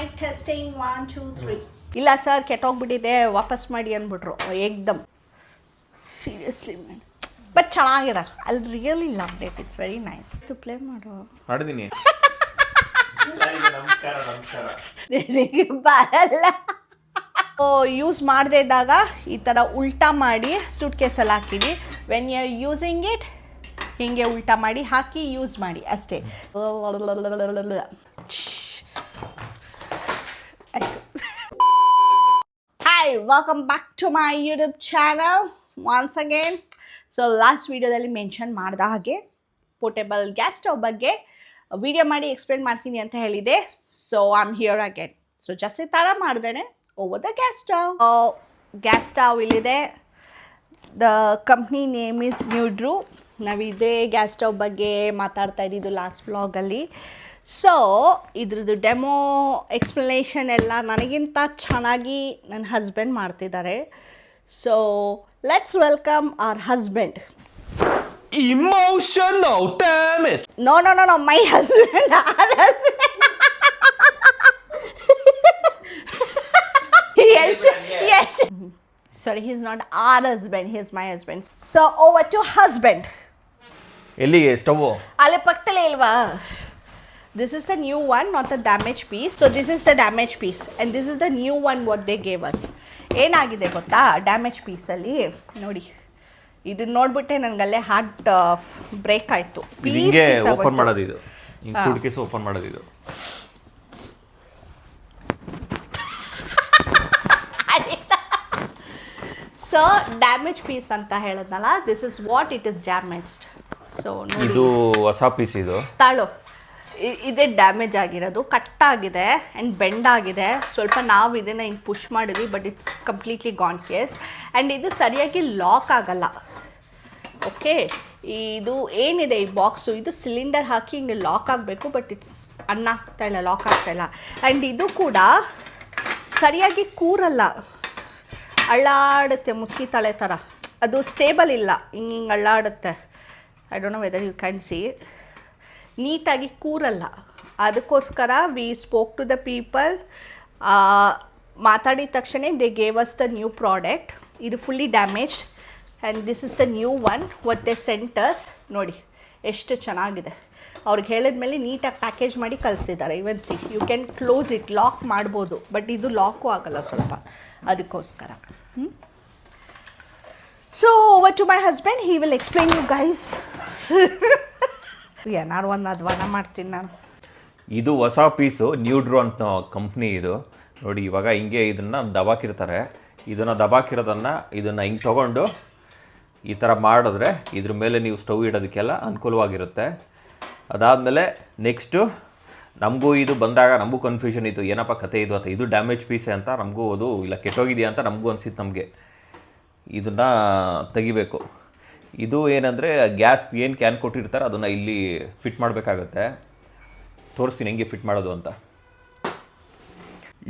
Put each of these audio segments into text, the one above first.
Mic testing 1 2 3 ಇಲ್ಲ sir ಕೆಟ್ಟೋಗ್ಬಿಟ್ಟಿದೆ ವಾಪಸ್ ಮಾಡಿ ಅಂದ್ಬಿಟ್ರು ಏಕ್ದಮ್ ಸೀರಿಯಸ್ಲಿ ಮ್ಯಾನ್ ಬಟ್ ಚೆನ್ನಾಗಿದೆ I really love it it's very nice to play ಮಾಡೋ ಮಾಡಿದೀನಿ ಬರಲ್ಲ ಯೂಸ್ ಮಾಡದೇ ಇದ್ದಾಗ ಈ ಥರ ಉಲ್ಟಾ ಮಾಡಿ ಸೂಟ್ ಕೇಸಲ್ಲಿ ಹಾಕಿವಿ when you are using it ಹೀಗೆ ಉಲ್ಟಾ ಮಾಡಿ ಹಾಕಿ ಯೂಸ್ ಮಾಡಿ ಅಷ್ಟೇ hi welcome back to my YouTube channel once again so last ವೀಡಿಯೋದಲ್ಲಿ ಮೆನ್ಷನ್ ಮಾಡಿದ ಹಾಗೆ ಪೋರ್ಟೇಬಲ್ ಗ್ಯಾಸ್ ಸ್ಟವ್ ಬಗ್ಗೆ ವಿಡಿಯೋ ಮಾಡಿ ಎಕ್ಸ್ಪ್ಲೇನ್ ಮಾಡ್ತೀನಿ ಅಂತ ಹೇಳಿದೆ so I am here again so ಜಾಸ್ತಿ ತಡ ಮಾಡ್ದೇನೆ ಓವರ್ ದ ಗ್ಯಾಸ್ ಸ್ಟವ್ ಇಲ್ಲಿದೆ ದ ಕಂಪ್ನಿ ನೇಮ್ ಇಸ್ ನ್ಯೂಡ್ರು ನಾವು ಇದೇ ಗ್ಯಾಸ್ ಸ್ಟವ್ ಬಗ್ಗೆ ಮಾತಾಡ್ತಾ ಇದ್ದಿದ್ದು ಲಾಸ್ಟ್ ವ್ಲಾಗಲ್ಲಿ ಸೊ ಇದ್ರದ್ದು ಡೆಮೋ ಎಕ್ಸ್ಪ್ಲನೇಷನ್ ಎಲ್ಲ ನನಗಿಂತ ಚೆನ್ನಾಗಿ ನನ್ನ ಹಸ್ಬೆಂಡ್ ಮಾಡ್ತಿದ್ದಾರೆ so let's welcome hour husband Emotional damage. No, my husband, our husband. Yes. Sorry, he's not our husband, he's my husband. So, over to husband. ಎಲ್ಲಿಗೆ ಸ್ಟವ್ ಅಲ್ಲೇ ಪಕ್ಕದಲ್ಲೇ ಇಲ್ವಾ? This is the new one, not the damaged piece. So, this is the damaged piece. And this is the new one what they gave us. ಏನಾಗಿದೆ ಗೊತ್ತಾ damage ಪೀಸಲ್ಲಿ ನೋಡಿ ಇದನ್ನ ನೋಡ್ಬಿಟ್ಟೆ ನನಗಲ್ಲೇ heart break ಆಯಿತು ಹಿಂಗೆ ಓಪನ್ ಮಾಡೋದು ಇದು ಹಿಂಗೆ ಸೂಟ್ ಕೇಸ್ ಓಪನ್ ಮಾಡೋದು ಇದು ಸೊ ಡ್ಯಾಮೇಜ್ ಪೀಸ್ ಅಂತ ಹೇಳಿದ್ನಲ್ಲ this is what it is damaged so ಇದು ಹೊಸ ಪೀಸ್ ಇದು ತಾಳು ಇದೇ ಡ್ಯಾಮೇಜ್ ಆಗಿರೋದು ಕಟ್ಟಾಗಿದೆ ಆ್ಯಂಡ್ ಬೆಂಡ್ ಆಗಿದೆ ಸ್ವಲ್ಪ ನಾವು ಇದನ್ನು ಹಿಂಗೆ ಪುಷ್ ಮಾಡಿದ್ವಿ but it's completely gone case and ಇದು ಸರಿಯಾಗಿ ಲಾಕ್ ಆಗಲ್ಲ ಓಕೆ ಇದು ಏನಿದೆ ಈ ಬಾಕ್ಸು ಇದು ಸಿಲಿಂಡರ್ ಹಾಕಿ ಹಿಂಗೆ ಲಾಕ್ ಆಗಬೇಕು ಬಟ್ ಇಟ್ಸ್ ಆಗ್ತಾಯಿಲ್ಲ ಲಾಕ್ ಆಗ್ತಾಯಿಲ್ಲ ಆ್ಯಂಡ್ ಇದು ಕೂಡ ಸರಿಯಾಗಿ ಕೂರಲ್ಲ ಅಳ್ಳಾಡುತ್ತೆ ಮುಕ್ಕಿ ತಲೆ ಥರ ಅದು ಸ್ಟೇಬಲ್ ಇಲ್ಲ ಹಿಂಗೆ ಅಳ್ಳಾಡುತ್ತೆ I don't know whether you can see ನೀಟಾಗಿ ಕೂರಲ್ಲ ಅದಕ್ಕೋಸ್ಕರ we spoke to the people ಮಾತಾಡಿದ ತಕ್ಷಣ they gave us the new product ಇದು fully damaged and this is the new one what they sent us ನೋಡಿ ಎಷ್ಟು ಚೆನ್ನಾಗಿದೆ ಅವ್ರಿಗೆ ಹೇಳಿದ್ಮೇಲೆ ನೀಟಾಗಿ ಪ್ಯಾಕೇಜ್ ಮಾಡಿ ಕಳಿಸಿದ್ದಾರೆ even see you can close it lock ಮಾಡ್ಬೋದು ಬಟ್ ಇದು ಲಾಕು ಆಗಲ್ಲ ಸ್ವಲ್ಪ ಅದಕ್ಕೋಸ್ಕರ so over to my husband he will explain you guys ಏನಾರು ಒಂದು ಅಧ್ವಾನ ಮಾಡ್ತೀನಿ ನಾನು ಇದು ಹೊಸ ಪೀಸು ನ್ಯೂಡ್ರೋ ಅಂತ ಕಂಪ್ನಿ ಇದು ನೋಡಿ ಇವಾಗ ಹಿಂಗೆ ಇದನ್ನು ದಬಾಕಿರ್ತಾರೆ ಇದನ್ನು ದಬಾಕಿರೋದನ್ನು ಇದನ್ನು ಹಿಂಗೆ ತೊಗೊಂಡು ಈ ಥರ ಮಾಡಿದ್ರೆ ಇದ್ರ ಮೇಲೆ ನೀವು ಸ್ಟವ್ ಇಡೋದಕ್ಕೆಲ್ಲ ಅನುಕೂಲವಾಗಿರುತ್ತೆ ಅದಾದಮೇಲೆ ನೆಕ್ಸ್ಟು ನಮಗೂ ಇದು ಬಂದಾಗ ನಮಗೂ ಕನ್ಫ್ಯೂಷನ್ ಇತ್ತು ಏನಪ್ಪ ಕತೆ ಇದು ಅಂತ ಇದು ಡ್ಯಾಮೇಜ್ ಪೀಸೆ ಅಂತ ನಮಗೂ ಅದು ಇಲ್ಲ ಕೆಟ್ಟೋಗಿದೆಯಾ ಅಂತ ನಮಗೂ ಅನಿಸಿತ್ತು ನಮಗೆ ಇದನ್ನು ತೆಗಿಬೇಕು ಇದು ಏನಂದರೆ ಗ್ಯಾಸ್ ಏನು ಕ್ಯಾನ್ ಕೊಟ್ಟಿರ್ತಾರೆ ಅದನ್ನು ಇಲ್ಲಿ ಫಿಟ್ ಮಾಡಬೇಕಾಗತ್ತೆ ತೋರಿಸ್ತೀನಿ ಹೆಂಗೆ ಫಿಟ್ ಮಾಡೋದು ಅಂತ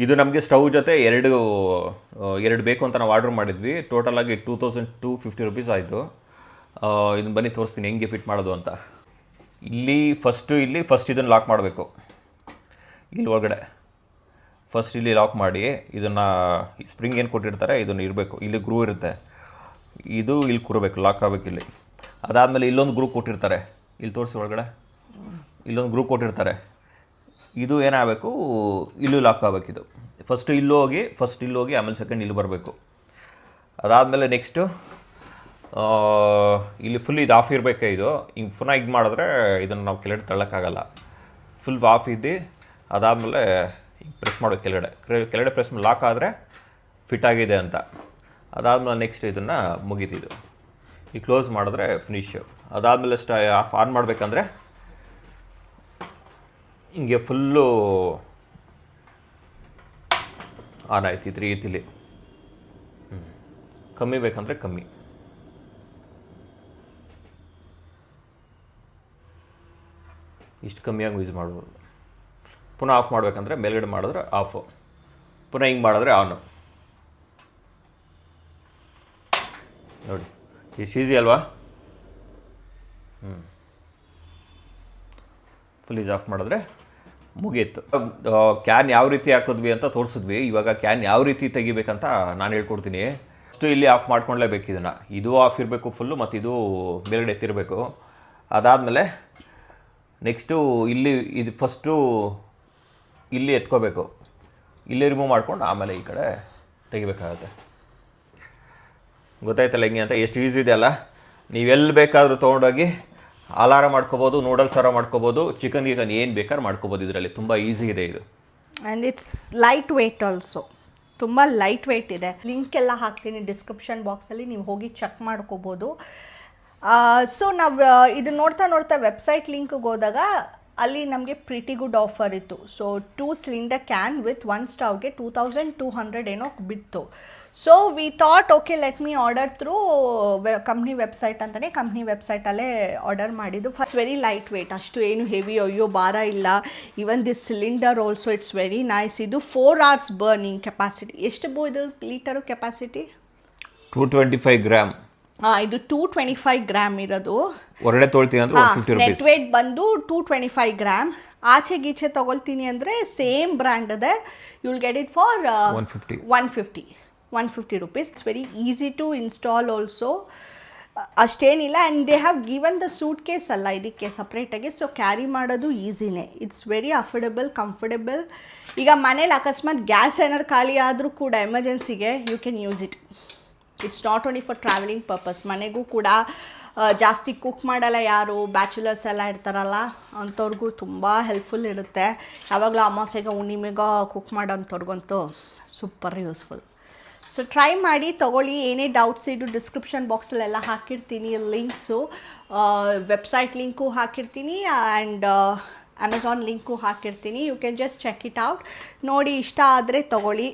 ಇದು ನಮಗೆ ಸ್ಟವ್ ಜೊತೆ ಎರಡು ಬೇಕು ಅಂತ ನಾವು ಆರ್ಡ್ರ್ ಮಾಡಿದ್ವಿ ಟೋಟಲಾಗಿ 2250 ರುಪೀಸ್ ಆಯಿತು ಇದನ್ನು ಬನ್ನಿ ತೋರಿಸ್ತೀನಿ ಹೆಂಗೆ ಫಿಟ್ ಮಾಡೋದು ಅಂತ ಇಲ್ಲಿ ಫಸ್ಟ್ ಇದನ್ನು ಲಾಕ್ ಮಾಡಬೇಕು ಇಲ್ಲಿ ಒಳಗಡೆ ಫಸ್ಟ್ ಇಲ್ಲಿ ಲಾಕ್ ಮಾಡಿ ಇದನ್ನು ಸ್ಪ್ರಿಂಗ್ ಏನು ಕೊಟ್ಟಿರ್ತಾರೆ ಇದನ್ನು ಇರಬೇಕು ಇಲ್ಲಿ ಗ್ರೂ ಇರುತ್ತೆ ಇದು ಇಲ್ಲಿ ಕೂರಬೇಕು ಲಾಕ್ ಆಗಬೇಕು ಇಲ್ಲಿ ಅದಾದಮೇಲೆ ಇಲ್ಲೊಂದು ಗ್ರೂಪ್ ಕೊಟ್ಟಿರ್ತಾರೆ ಇಲ್ಲಿ ತೋರಿಸಿ ಒಳಗಡೆ ಇಲ್ಲೊಂದು ಗ್ರೂಪ್ ಕೊಟ್ಟಿರ್ತಾರೆ ಇದು ಏನಾಗಬೇಕು ಇಲ್ಲೂ ಲಾಕ್ ಆಗಬೇಕು ಇದು ಫಸ್ಟ್ ಇಲ್ಲಿ ಹೋಗಿ ಆಮೇಲೆ ಸೆಕೆಂಡ್ ಇಲ್ಲಿ ಬರಬೇಕು ಅದಾದಮೇಲೆ ನೆಕ್ಸ್ಟು ಇಲ್ಲಿ ಫುಲ್ ಇದು ಆಫ್ ಇರಬೇಕೆ ಇದು ಹಿಂಗೆ ಪುನಃ ಇದು ಮಾಡಿದ್ರೆ ಇದನ್ನು ನಾವು ಕೆಳಗಡೆ ತಳ್ಳೋಕ್ಕಾಗಲ್ಲ ಫುಲ್ ಆಫ್ ಇದ್ದು ಅದಾದಮೇಲೆ ಹಿಂಗೆ ಪ್ರೆಸ್ ಮಾಡಬೇಕು ಕೆಳಗಡೆ ಪ್ರೆಸ್ ಲಾಕ್ ಆದರೆ ಫಿಟ್ ಆಗಿದೆ ಅಂತ ಅದಾದಮೇಲೆ ನೆಕ್ಸ್ಟ್ ಇದನ್ನು ಮುಗೀತಿದ್ದು ಈ ಕ್ಲೋಸ್ ಮಾಡಿದ್ರೆ ಫಿನಿಶು ಅದಾದಮೇಲೆ ಆನ್ ಮಾಡಬೇಕಂದ್ರೆ ಹಿಂಗೆ ಫುಲ್ಲು ಆನ್ ಆಯ್ತು ಈ ರೀತಿಲಿ ಕಮ್ಮಿ ಬೇಕಂದರೆ ಕಮ್ಮಿ ಇಷ್ಟು ಕಮ್ಮಿಯಾಗಿ ಯೂಸ್ ಮಾಡ್ಬೋದು ಪುನಃ ಆಫ್ ಮಾಡಬೇಕಂದ್ರೆ ಮೇಲ್ಗಡೆ ಮಾಡಿದ್ರೆ ಆಫು ಪುನಃ ಹಿಂಗೆ ಮಾಡಿದ್ರೆ ಆನು ನೋಡಿ ಇಷ್ಟು ಈಸಿ ಅಲ್ವಾ ಫುಲ್ ಇದು ಆಫ್ ಮಾಡಿದ್ರೆ ಮುಗೀತು. ಕ್ಯಾನ್ ಯಾವ ರೀತಿ ಹಾಕಿದ್ವಿ ಅಂತ ತೋರಿಸಿದ್ವಿ. ಇವಾಗ ಕ್ಯಾನ್ ಯಾವ ರೀತಿ ತೆಗಿಬೇಕಂತ ನಾನು ಹೇಳ್ಕೊಡ್ತೀನಿ. ಫಸ್ಟು ಇಲ್ಲಿ ಆಫ್ ಮಾಡ್ಕೊಳ್ಲೇಬೇಕು ಇದನ್ನು. ಇದು ಆಫ್ ಇರಬೇಕು ಫುಲ್ಲು, ಮತ್ತು ಇದು ಮೇಲ್ಗಡೆ ಎತ್ತಿರಬೇಕು. ಅದಾದಮೇಲೆ ನೆಕ್ಸ್ಟು ಇಲ್ಲಿ ಇದು ಫಸ್ಟು ಇಲ್ಲಿ ಎತ್ಕೋಬೇಕು, ಇಲ್ಲಿ ರಿಮೂವ್ ಮಾಡ್ಕೊಂಡು ಆಮೇಲೆ ಈ ಕಡೆ ತೆಗಿಬೇಕಾಗತ್ತೆ. ಗೊತ್ತಾಯ್ತಲ್ಲ ಹೆಂಗೆ ಅಂತ? ಎಷ್ಟು ಈಸಿ ಇದೆ ಅಲ್ಲ. ನೀವೆಲ್ಲಿ ಬೇಕಾದರೂ ತೊಗೊಂಡೋಗಿ ಅಲಾರ ಮಾಡ್ಕೋಬೋದು, ನೂಡಲ್ಸ್ ಸಾರ ಮಾಡ್ಕೋಬೋದು, ಚಿಕನ್ ಗಿಕನ್ ಏನು ಬೇಕಾದ್ರೂ ಮಾಡ್ಕೋಬೋದು. ಇದರಲ್ಲಿ ತುಂಬ ಈಸಿ ಇದೆ ಇದು. And it's light weight also, ತುಂಬ ಲೈಟ್ ವೆಯ್ಟ್ ಇದೆ. ಲಿಂಕ್ ಎಲ್ಲ ಹಾಕ್ತೀನಿ ಡಿಸ್ಕ್ರಿಪ್ಷನ್ ಬಾಕ್ಸಲ್ಲಿ, ನೀವು ಹೋಗಿ ಚೆಕ್ ಮಾಡ್ಕೋಬೋದು. ಸೊ ನಾವು ಇದು ನೋಡ್ತಾ ವೆಬ್ಸೈಟ್ ಲಿಂಕ್ಗೆ ಹೋದಾಗ ಅಲ್ಲಿ ನಮಗೆ ಪ್ರಿಟಿ ಗುಡ್ ಆಫರ್ ಇತ್ತು. ಸೊ 2 ಸಿಲಿಂಡರ್ ಕ್ಯಾನ್ ವಿತ್ 1 ಸ್ಟವ್ಗೆ 2200 ಏನೋ ಬಿತ್ತು. So we thought okay let me order through company website ಅಂತಲೇ, ಕಂಪ್ನಿ ವೆಬ್ಸೈಟಲ್ಲೇ ಆರ್ಡರ್ ಮಾಡಿದ್ದು. ಫಸ್ಟ್ ವೆರಿ ಲೈಟ್ ವೆಯ್ಟ್, ಅಷ್ಟು ಏನು ಹೆವಿ ಅಯ್ಯೋ ಭಾರ ಇಲ್ಲ. Even this cylinder also it's very nice. ಇದು 4 hours ಬರ್ನಿಂಗ್ ಕೆಪಾಸಿಟಿ. ಎಷ್ಟು ಇದು ಲೀಟರು ಕೆಪಾಸಿಟಿ? 225 ಗ್ರಾಮ್. ಇದು 225 ಗ್ರಾಮ್ ಇರೋದು. ಹೊರಗಡೆ ತೊಳ್ತೀನಿ ಅಂದರೆ 150 ರೂಪೀಸ್. ನೆಟ್ ವೇಟ್ ಬಂದು 225 ಗ್ರಾಮ್. ಆಚೆ ಗೀಚೆ ತೊಗೊಳ್ತೀನಿ ಅಂದರೆ ಸೇಮ್ ಬ್ರ್ಯಾಂಡ್ ಇದೆ. You will get it for 150 rupees. It's very easy to install also. ಅಷ್ಟೇನಿಲ್ಲ. And they have given the suitcase ಅಲ್ಲ ಇದಕ್ಕೆ ಸಪ್ರೇಟಾಗಿ, ಸೊ ಕ್ಯಾರಿ ಮಾಡೋದು ಈಸಿನೇ. It's very affordable, comfortable. ಈಗ ಮನೇಲಿ ಅಕಸ್ಮಾತ್ ಗ್ಯಾಸ್ ಏನಾದ್ರು ಖಾಲಿ ಆದರೂ ಕೂಡ ಎಮರ್ಜೆನ್ಸಿಗೆ you can use it. It's not only for travelling purpose. ಮನೆಗೂ ಕೂಡ ಜಾಸ್ತಿ ಕುಕ್ ಮಾಡಲ್ಲ ಯಾರು, ಬ್ಯಾಚುಲರ್ಸ್ ಎಲ್ಲ ಇರ್ತಾರಲ್ಲ ಅಂಥವ್ರಿಗೂ ತುಂಬ ಹೆಲ್ಪ್ಫುಲ್ ಇರುತ್ತೆ. ಯಾವಾಗಲೂ ಅಮಾವಾಸ್ಯೆಗೆ ಹುಣ್ಣಿಮೆಗೆ ಕುಕ್ ಮಾಡೋಂಥವ್ರಿಗಂತೂ ಸೂಪರ್ ಯೂಸ್ಫುಲ್. ಸೊ ಟ್ರೈ ಮಾಡಿ ತೊಗೊಳ್ಳಿ. ಏನೇ ಡೌಟ್ಸ್ ಇದ್ದು ಡಿಸ್ಕ್ರಿಪ್ಷನ್ ಬಾಕ್ಸಲ್ಲೆಲ್ಲ ಹಾಕಿರ್ತೀನಿ ಲಿಂಕ್ಸು. ವೆಬ್ಸೈಟ್ ಲಿಂಕು ಹಾಕಿರ್ತೀನಿ ಆ್ಯಂಡ್ ಅಮೆಝಾನ್ ಲಿಂಕು ಹಾಕಿರ್ತೀನಿ. You can just check it out. ನೋಡಿ ಇಷ್ಟ ಆದರೆ ತೊಗೊಳ್ಳಿ.